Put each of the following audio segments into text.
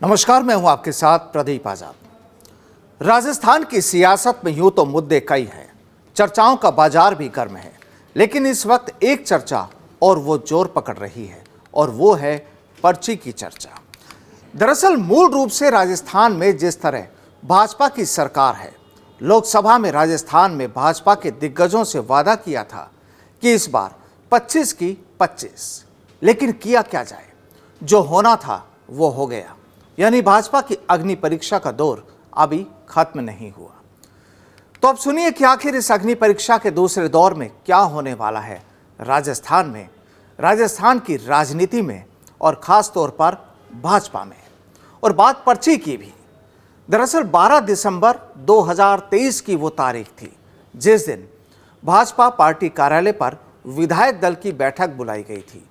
नमस्कार, मैं हूं आपके साथ प्रदीप आजाद। राजस्थान की सियासत में यूं तो मुद्दे कई हैं, चर्चाओं का बाजार भी गर्म है, लेकिन इस वक्त एक चर्चा और वो जोर पकड़ रही है और वो है पर्ची की चर्चा। दरअसल मूल रूप से राजस्थान में जिस तरह भाजपा की सरकार है, लोकसभा में राजस्थान में भाजपा के दिग्गजों से वादा किया था कि इस बार 25 की 25, लेकिन किया क्या जाए, जो होना था वो हो गया। यानी भाजपा की अग्नि परीक्षा का दौर अभी खत्म नहीं हुआ। तो अब सुनिए कि आखिर इस अग्नि परीक्षा के दूसरे दौर में क्या होने वाला है राजस्थान में, राजस्थान की राजनीति में और खास तौर पर भाजपा में। और बात पर्ची की भी। दरअसल 12 दिसंबर 2023 की वो तारीख थी जिस दिन भाजपा पार्टी कार्यालय पर विधायक दल की बैठक बुलाई गई थी।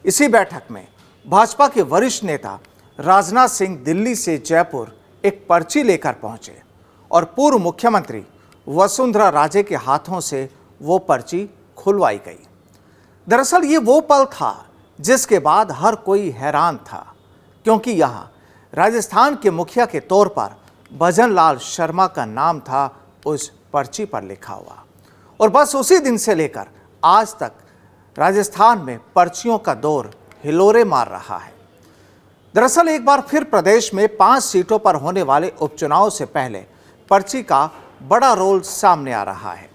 इसी बैठक में भाजपा के वरिष्ठ नेता राजनाथ सिंह दिल्ली से जयपुर एक पर्ची लेकर पहुंचे और पूर्व मुख्यमंत्री वसुंधरा राजे के हाथों से वो पर्ची खुलवाई गई। दरअसल ये वो पल था जिसके बाद हर कोई हैरान था, क्योंकि यहाँ राजस्थान के मुखिया के तौर पर भजन लाल शर्मा का नाम था उस पर्ची पर लिखा हुआ। और बस उसी दिन से लेकर आज तक राजस्थान में पर्चियों का दौर हिलोरे मार रहा है। दरअसल एक बार फिर प्रदेश में 5 सीटों पर होने वाले उपचुनाव से पहले पर्ची का बड़ा रोल सामने आ रहा है।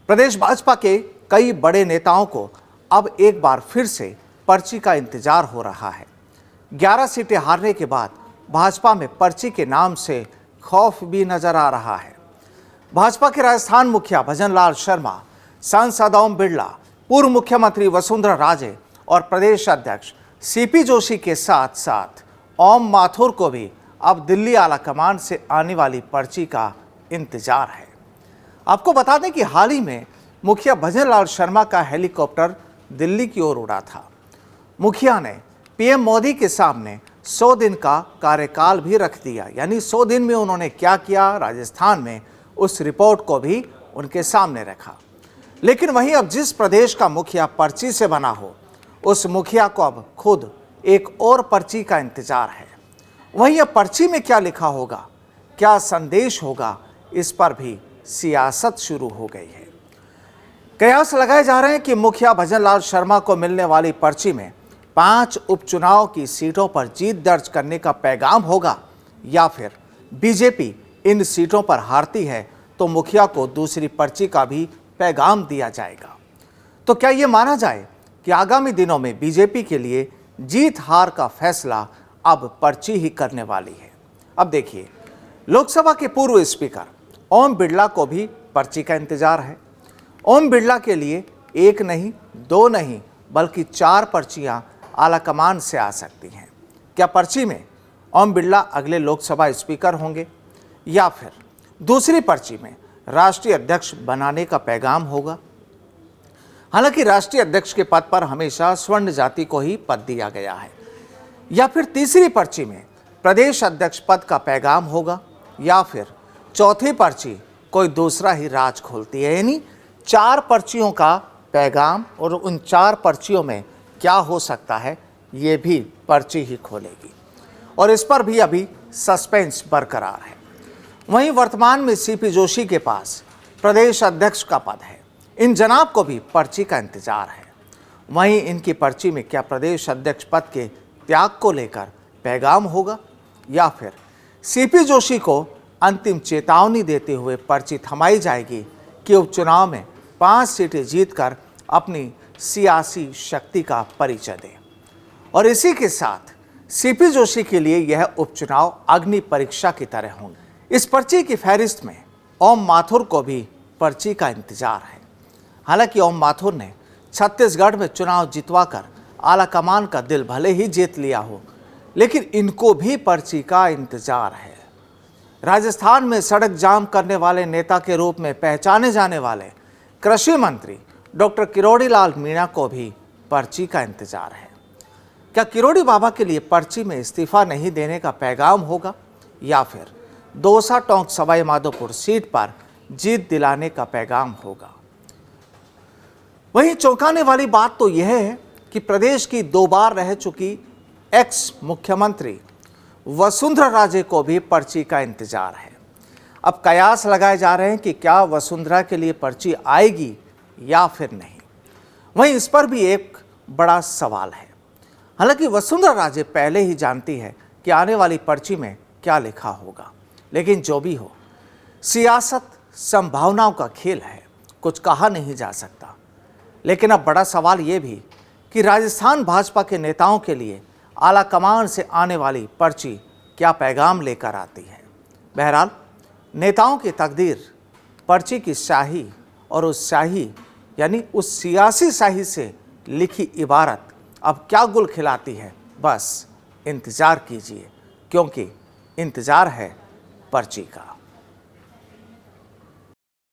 प्रदेश भाजपा के कई बड़े नेताओं को अब एक बार फिर से पर्ची का इंतजार हो रहा है। 11 सीटें हारने के बाद भाजपा में पर्ची के नाम से खौफ भी नजर आ रहा है। भाजपा के राजस्थान मुखिया भजन लाल शर्मा, सांसद ओम बिड़ला, पूर्व मुख्यमंत्री वसुंधरा राजे और प्रदेश अध्यक्ष सीपी जोशी के साथ साथ ओम माथुर को भी अब दिल्ली आलाकमान से आने वाली पर्ची का इंतजार है। आपको बता दें कि हाल ही में मुखिया भजन लाल शर्मा का हेलीकॉप्टर दिल्ली की ओर उड़ा था। मुखिया ने पीएम मोदी के सामने 100 दिन का कार्यकाल भी रख दिया, यानी 100 दिन में उन्होंने क्या किया राजस्थान में, उस रिपोर्ट को भी उनके सामने रखा। लेकिन वहीं अब जिस प्रदेश का मुखिया पर्ची से बना हो, उस मुखिया को अब खुद एक और पर्ची का इंतजार है। वहीं अब पर्ची में क्या लिखा होगा, क्या संदेश होगा, इस पर भी सियासत शुरू हो गई है। कयास लगाए जा रहे हैं कि मुखिया भजन लाल शर्मा को मिलने वाली पर्ची में 5 उपचुनाव की सीटों पर जीत दर्ज करने का पैगाम होगा, या फिर बीजेपी इन सीटों पर हारती है तो मुखिया को दूसरी पर्ची का भी पैगाम दिया जाएगा। तो क्या ये माना जाए कि आगामी दिनों में बीजेपी के लिए जीत हार का फैसला अब पर्ची ही करने वाली है। अब देखिए, लोकसभा के पूर्व स्पीकर ओम बिड़ला को भी पर्ची का इंतजार है। ओम बिड़ला के लिए 1 नहीं, 2 नहीं, बल्कि 4 पर्चियां आलाकमान से आ सकती हैं। क्या पर्ची में ओम बिड़ला अगले लोकसभा स्पीकर होंगे, या फिर दूसरी पर्ची में राष्ट्रीय अध्यक्ष बनाने का पैगाम होगा? हालांकि राष्ट्रीय अध्यक्ष के पद पर हमेशा स्वर्ण जाति को ही पद दिया गया है। या फिर तीसरी पर्ची में प्रदेश अध्यक्ष पद का पैगाम होगा, या फिर चौथी पर्ची कोई दूसरा ही राज खोलती है। यानी 4 पर्चियों का पैगाम, और उन 4 पर्चियों में क्या हो सकता है ये भी पर्ची ही खोलेगी, और इस पर भी अभी सस्पेंस बरकरार है। वहीं वर्तमान में सीपी जोशी के पास प्रदेश अध्यक्ष का पद है। इन जनाब को भी पर्ची का इंतजार है। वहीं इनकी पर्ची में क्या प्रदेश अध्यक्ष पद के त्याग को लेकर पैगाम होगा, या फिर सीपी जोशी को अंतिम चेतावनी देते हुए पर्ची थमाई जाएगी कि उपचुनाव में 5 सीटें जीतकर अपनी सियासी शक्ति का परिचय दें। और इसी के साथ सीपी जोशी के लिए यह उपचुनाव अग्नि परीक्षा की तरह होंगे। इस पर्ची की फहरिस्त में ओम माथुर को भी पर्ची का इंतजार है। हालांकि ओम माथुर ने छत्तीसगढ़ में चुनाव जितवाकर आलाकमान का दिल भले ही जीत लिया हो, लेकिन इनको भी पर्ची का इंतजार है। राजस्थान में सड़क जाम करने वाले नेता के रूप में पहचाने जाने वाले कृषि मंत्री डॉक्टर किरोड़ी लाल मीणा को भी पर्ची का इंतजार है। क्या किरोड़ी बाबा के लिए पर्ची में इस्तीफा नहीं देने का पैगाम होगा, या फिर दौसा टोंक सवाई माधोपुर सीट पर जीत दिलाने का पैगाम होगा? वहीं चौंकाने वाली बात तो यह है कि प्रदेश की 2 बार रह चुकी एक्स मुख्यमंत्री वसुंधरा राजे को भी पर्ची का इंतजार है। अब कयास लगाए जा रहे हैं कि क्या वसुंधरा के लिए पर्ची आएगी या फिर नहीं। वहीं इस पर भी एक बड़ा सवाल है। हालांकि वसुंधरा राजे पहले ही जानती है कि आने वाली पर्ची में क्या लिखा होगा, लेकिन जो भी हो, सियासत संभावनाओं का खेल है, कुछ कहा नहीं जा सकता। लेकिन अब बड़ा सवाल ये भी कि राजस्थान भाजपा के नेताओं के लिए आला कमान से आने वाली पर्ची क्या पैगाम लेकर आती है। बहरहाल नेताओं की तकदीर पर्ची की स्याही और उस स्याही यानी उस सियासी स्याही से लिखी इबारत अब क्या गुल खिलाती है, बस इंतज़ार कीजिए, क्योंकि इंतज़ार है पर्ची का।